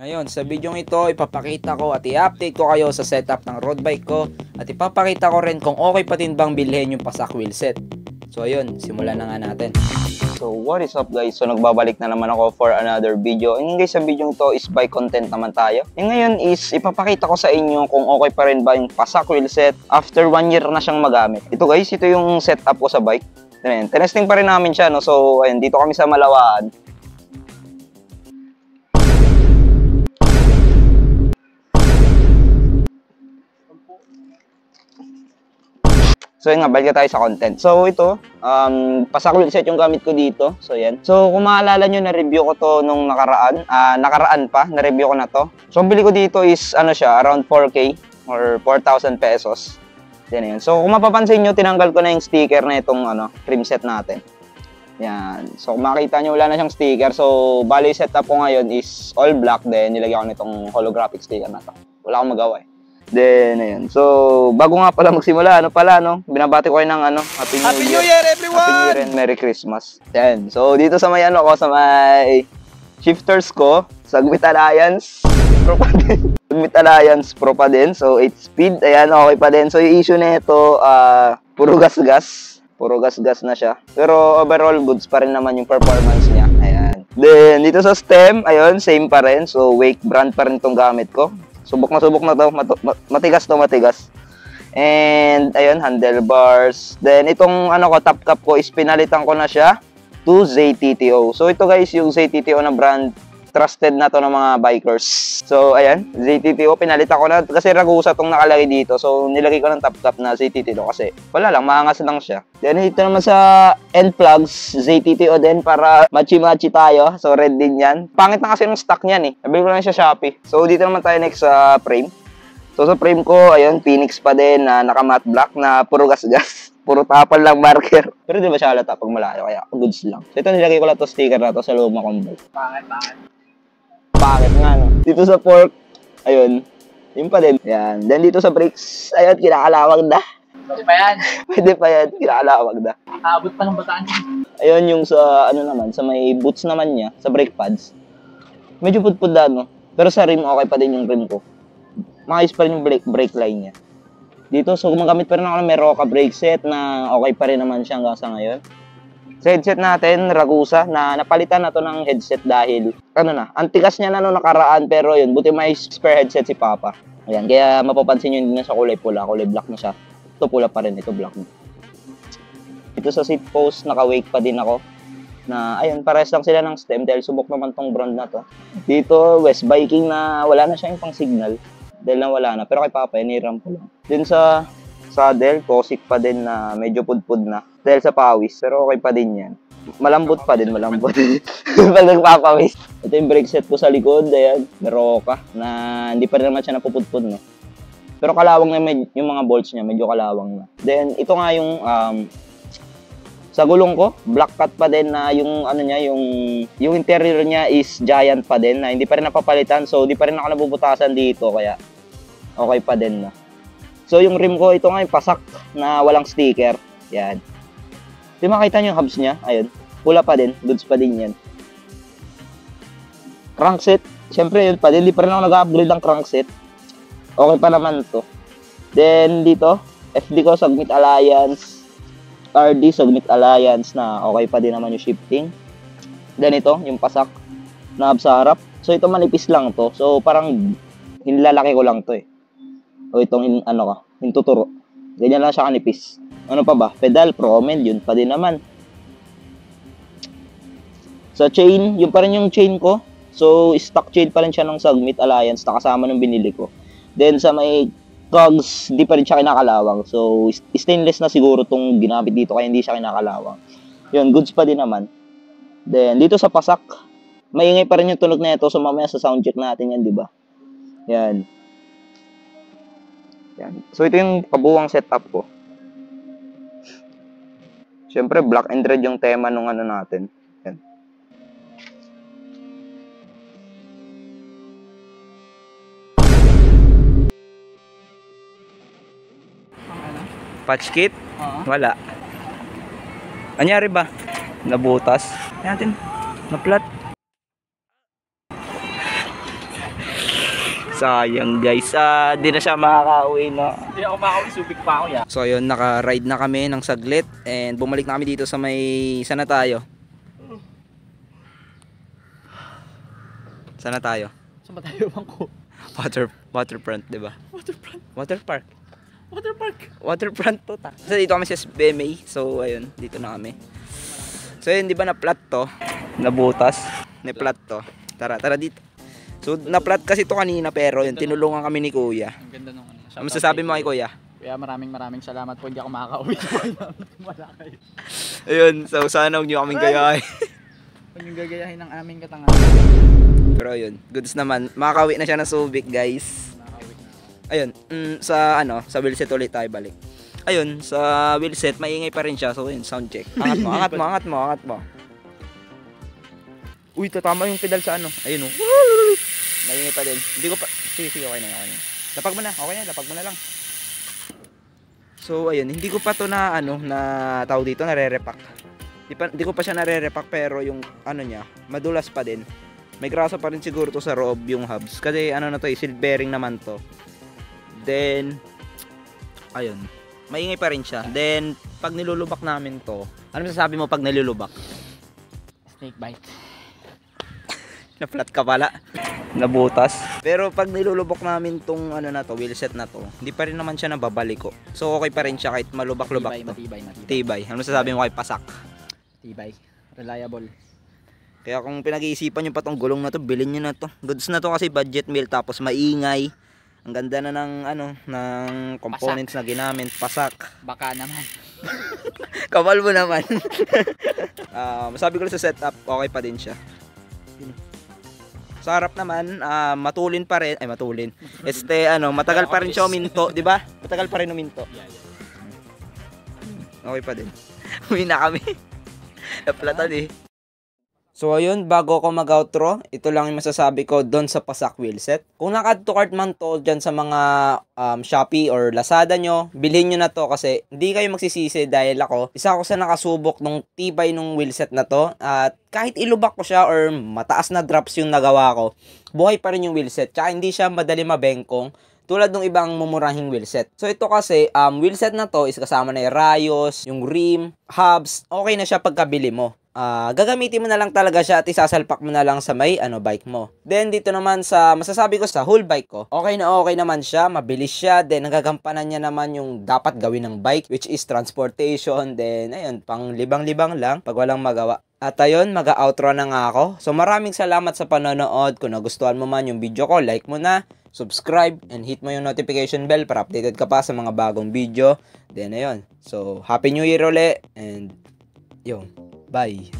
Ngayon, sa video ito, ipapakita ko at i-update ko kayo sa setup ng road bike ko at ipapakita ko rin kung okay pa din bang bilhin yung pasak wheelset. So ayun, simulan na nga natin. So what is up guys? So nagbabalik na naman ako for another video. And guys, sa video ito is bike content naman tayo. And ngayon is ipapakita ko sa inyo kung okay pa rin ba yung pasak wheelset after 1 year na siyang magamit. Ito guys, ito yung setup ko sa bike. Ayan, tinesting pa rin namin siya, no? So ayun, dito kami sa Malawaan. So yun nga, balik tayo sa content. So ito, pasak wheelset yung gamit ko dito. So yan. So kung maalala nyo, na-review ko to nung nakaraan. Nakaraan pa, na-review ko na to. So ang bili ko dito is ano siya, around 4K or 4,000 pesos. Yan yun. So kung mapapansin nyo, tinanggal ko na yung sticker na itong trim set natin. Yan. So kung makita nyo, wala na siyang sticker. So bali setup ko ngayon is all black. Then nilagyan ko nitong holographic sticker na to. Wala akong magawa eh. Then, ayun. So, bago nga pala magsimula, binabati ko kayo ng Happy New Year everyone! Happy New Year and Merry Christmas. Yan. So, dito sa may sa may shifters ko, Sagmit Alliance Pro pa din. Sagmit Alliance Pro pa din. So, 8 speed. Ayan, okay pa din. So, yung issue na ito, puro gas-gas. Puro gas-gas na siya. Pero, overall, goods pa rin naman yung performance niya. Ayan. Then, dito sa stem, ayun, same pa rin. So, Wake brand pa rin itong gamit ko. Subok na to, matigas to, matigas. And, ayun, handlebars. Then, itong top cap ko is pinalitan ko na siya to ZTTO. So, ito guys, yung ZTTO na brand, trusted na to ng mga bikers. So, ayan, ZTTO, pinalitan ko na, kasi Ragusa tong nakalagay dito. So, nilagay ko ng top cap na ZTTO kasi, wala lang, maangas lang siya. Then, ito naman sa end plugs, ZTTO din para matchy-matchy tayo. So, red din yan. Pangit na kasi yung stock niyan eh. Nabili ko lang siya Shopee. So, dito naman tayo next sa frame. So, sa frame ko, ayun, Phoenix pa din na naka-matte black na puro gas-gas. Puro tapal lang marker. Pero di ba siya halata pag malayo, kaya goods lang. So, ito nilagay ko lang to sticker na to sa loob ng combo. Pangit nga, no? Dito sa fork, ayun, yun pa din. Yan. Then dito sa brakes, ayun, kinakalawag na. Pwede pa yan. Pwede pa yan, kinakalawag na. Nakabot pa ng bataan yan. Ayun yung sa, naman, sa may boots naman niya, sa brake pads. Medyo pudpud na, no? Pero sa rim, okay pa din yung rim ko. Maayos pa rin yung brake line niya. Dito, so gumagamit pa rin ako ng Meroka brake set na okay pa rin naman siya hanggang sa ngayon. Sa headset natin, Ragusa, na napalitan na to ng headset dahil, antigas niya na nung nakaraan, pero yun, buti may spare headset si Papa. Ayan, kaya mapapansin nyo hindi na siya kulay pula, kulay black na siya. Ito pula pa rin, ito black. Ito sa seat post, naka-wake pa din ako. Na, ayun, pares lang sila ng stem dahil subok naman tong brand na to. Dito, West Viking na wala na siya yung pang signal. Dahil na wala na, pero kay Papa, iniram ko lang. Din sa saddle, Cosic pa din na medyo pudpud na. Dahil sa pawis, pero okay pa din yan. Malambot pa din, malambot. Pag nagpapawis. Ito yung brake set ko sa likod, ayan, Meroka, na hindi pa rin naman siya napupudpud, no? Pero kalawang na yung mga bolts niya, medyo kalawang na. Then, ito nga yung, sa gulong ko, black cut pa din na yung, yung interior niya is giant pa din, na hindi pa rin napapalitan, so hindi pa rin ako nabubutasan dito, kaya okay pa din, no? So, yung rim ko, ito nga yung pasak na walang sticker. Yan. Di makita nyo yung hubs niya? Ayun. Pula pa din. Goods pa din yan. Crankset. Siyempre, yun pa din. Di pa rin ako nag-upgrade ng crankset. Okay pa naman to. Then, dito, FD ko, Sagmit Alliance. RD, Sagmit Alliance na okay pa din naman yung shifting. Then, ito, yung pasak na hub sa harap. So, ito manipis lang to. So, parang hinlalaki ko lang to eh. O itong yung tuturo. Ganyan lang siya kanipis. Ano pa ba? Pedal, Promend, yun pa din naman. Sa chain, yun pa rin yung chain ko. So, stock chain pa rin siya ng Sagmit Alliance na kasama ng binili ko. Then, sa may cogs, di pa rin siya kinakalawang. So, stainless na siguro tong ginamit dito kaya hindi siya kinakalawang. Yun, goods pa din naman. Then, dito sa pasak, maingay pa rin yung tunog na ito. So, mamaya sa sound check natin yan, di ba? Yan. Yan. So, ito yung kabuwang setup ko. Siyempre, black and red yung tema nung natin. Yan. Patch kit? Wala. Anyari ba? Nabutas? Natin. Naplat. Sayang guys, di na siya makakauwi no. Hindi ako makakawin, subik pa ako yan. So ayun, naka-ride na kami ng saglit and bumalik na kami dito sa may, sana tayo? Sana tayo? Saan ba tayo bangko? Waterfront, di ba? Waterfront. Waterpark. Waterpark. Waterfront to ta. So dito kami sa SBMA. So ayun, dito na kami. So yun, di ba na-plat to? Nabutas. Na-plat to. Tara dito. So na-plat kasi to kanina pero yun, tinulungan kami ni Kuya. Ang ganda nung ano. Ano masasabi mo kay Kuya? Kaya maraming salamat po. Hindi ako makakauwi. Wala kayo. Ayun, so sana huwag nyo kaming gayahin. Huwag yung gagayahin ng aming katangahan. Pero yun, goods naman. Makakauwi na siya ng Subic, guys. Makakauwi na ako. Ayun, sa wheelset ulit tayo balik. Ayun, sa wheelset, maingay pa rin siya. So yun, sound check. Angat mo. Uy, tatama yung pedal sa ano. Ayun oh. Maingay pa din. Hindi ko pa, sige, okay na. Lapag mo na, okay na, lapag mo na lang. So ayun, hindi ko pa to na tao dito, nare-repack. Hindi ko pa siya nare-repack pero yung ano niya, madulas pa din. May grasa pa rin siguro to sa loob yung hubs. Kasi ano na to, seal bearing naman to. Then, ayun, maingay pa rin siya. Then, pag nilulubak namin to, ano masasabi mo pag nilulubak? Snake bite. Na-flat ka pala. Nabutas. Pero pag nilulubok namin tong wheelset na to, hindi pa rin naman siya nababalik ko. So okay pa rin siya kahit malubak-lubak to. Matibay. Tibay. Ano masasabi mo kay Pasak? Tibay. Reliable. Kaya kung pinag-iisipan nyo pa tong gulong na to, bilhin nyo na to. Goods na to kasi budget meal tapos maingay. Ang ganda na ng components na ginamit. Pasak. Baka naman. Kapal mo naman. Masabi ko lang sa setup, okay pa din siya. Sa harap naman, matulin pa rin. Ay, matulin. Matagal pa rin siya uminto, di ba? Matagal pa rin uminto. Okay pa din. Uwi na kami. Naplatan eh. So ayun, bago ako mag-outro, ito lang yung masasabi ko doon sa Pasak wheelset. Kung naka-add to cart man to dyan sa mga Shopee or Lazada nyo, bilhin nyo na to kasi hindi kayo magsisisi dahil isa ako sa nakasubok nung tibay nung wheelset na to. At kahit ilubak ko siya or mataas na drops yung nagawa ko, buhay pa rin yung wheelset. Tsaka hindi siya madali mabengkong tulad ng ibang mumurahing wheelset. So ito kasi, wheelset na to is kasama na yung rayos, yung rim, hubs, okay na siya pagkabili mo. Gagamitin mo na lang talaga siya at isasalpak mo na lang sa may bike mo. Then dito naman sa masasabi ko sa whole bike ko, okay naman siya, mabilis siya, then nagagampanan niya naman yung dapat gawin ng bike, which is transportation. Then ayun, pang libang-libang lang pag walang magawa. At ayun, mag-outro na nga ako. So maraming salamat sa panonood. Kung nagustuhan mo man yung video ko, like mo na, subscribe, and hit mo yung notification bell para updated ka pa sa mga bagong video. Then ayun, so happy new year ulit, and yun, bye.